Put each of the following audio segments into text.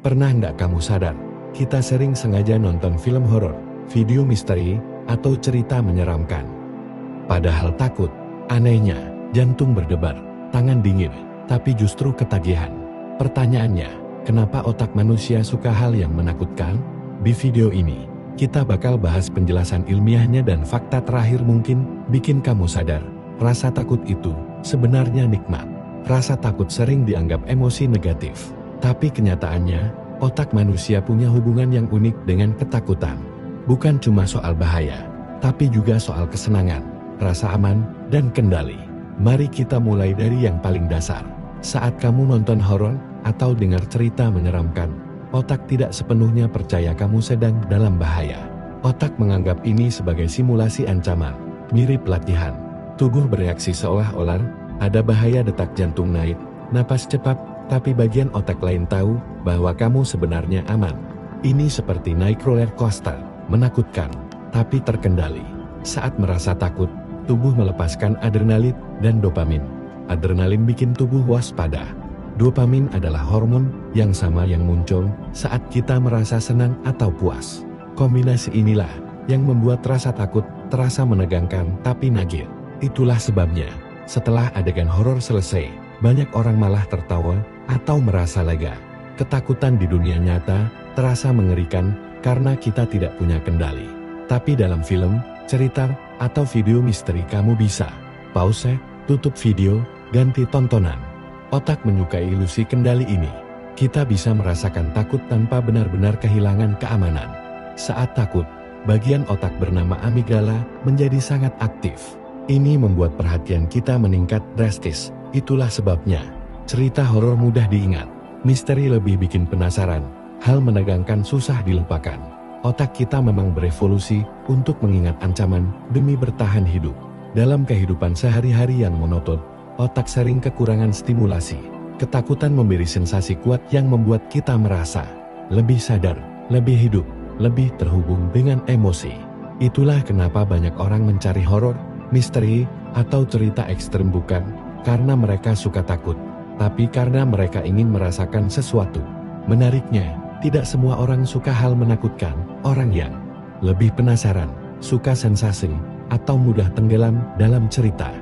Pernah nggak kamu sadar, kita sering sengaja nonton film horor, video misteri, atau cerita menyeramkan. Padahal takut, anehnya, jantung berdebar, tangan dingin, tapi justru ketagihan. Pertanyaannya, kenapa otak manusia suka hal yang menakutkan? Di video ini, kita bakal bahas penjelasan ilmiahnya dan fakta terakhir mungkin bikin kamu sadar. Rasa takut itu sebenarnya nikmat. Rasa takut sering dianggap emosi negatif. Tapi kenyataannya, otak manusia punya hubungan yang unik dengan ketakutan. Bukan cuma soal bahaya, tapi juga soal kesenangan, rasa aman, dan kendali. Mari kita mulai dari yang paling dasar. Saat kamu nonton horor atau dengar cerita menyeramkan, otak tidak sepenuhnya percaya kamu sedang dalam bahaya. Otak menganggap ini sebagai simulasi ancaman, mirip latihan. Tubuh bereaksi seolah-olah ada bahaya, detak jantung naik, napas cepat, tapi bagian otak lain tahu bahwa kamu sebenarnya aman. Ini seperti naik roller coaster, menakutkan, tapi terkendali. Saat merasa takut, tubuh melepaskan adrenalin dan dopamin. Adrenalin bikin tubuh waspada. Dopamin adalah hormon yang sama yang muncul saat kita merasa senang atau puas. Kombinasi inilah yang membuat rasa takut terasa menegangkan tapi nagih. Itulah sebabnya, setelah adegan horor selesai, banyak orang malah tertawa atau merasa lega. Ketakutan di dunia nyata terasa mengerikan karena kita tidak punya kendali. Tapi dalam film, cerita, atau video misteri kamu bisa pause, tutup video, ganti tontonan. Otak menyukai ilusi kendali ini. Kita bisa merasakan takut tanpa benar-benar kehilangan keamanan. Saat takut, bagian otak bernama amigdala menjadi sangat aktif. Ini membuat perhatian kita meningkat drastis. Itulah sebabnya, cerita horor mudah diingat, misteri lebih bikin penasaran, hal menegangkan susah dilupakan. Otak kita memang berevolusi untuk mengingat ancaman demi bertahan hidup. Dalam kehidupan sehari-hari yang monoton, otak sering kekurangan stimulasi. Ketakutan memberi sensasi kuat yang membuat kita merasa lebih sadar, lebih hidup, lebih terhubung dengan emosi. Itulah kenapa banyak orang mencari horor, misteri, atau cerita ekstrem bukan karena mereka suka takut, tapi karena mereka ingin merasakan sesuatu. Menariknya, tidak semua orang suka hal menakutkan. Orang yang lebih penasaran, suka sensasi, atau mudah tenggelam dalam cerita,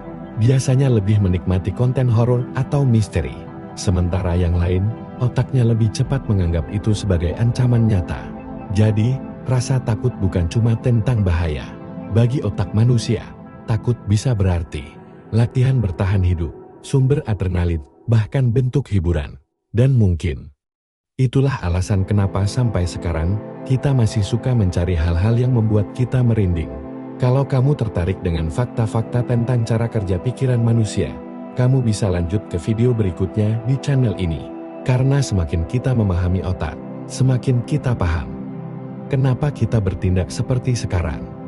biasanya lebih menikmati konten horor atau misteri. Sementara yang lain, otaknya lebih cepat menganggap itu sebagai ancaman nyata. Jadi, rasa takut bukan cuma tentang bahaya. Bagi otak manusia, takut bisa berarti latihan bertahan hidup, sumber adrenalin, bahkan bentuk hiburan. Dan mungkin itulah alasan kenapa sampai sekarang kita masih suka mencari hal-hal yang membuat kita merinding. Kalau kamu tertarik dengan fakta-fakta tentang cara kerja pikiran manusia, kamu bisa lanjut ke video berikutnya di channel ini. Karena semakin kita memahami otak, semakin kita paham kenapa kita bertindak seperti sekarang.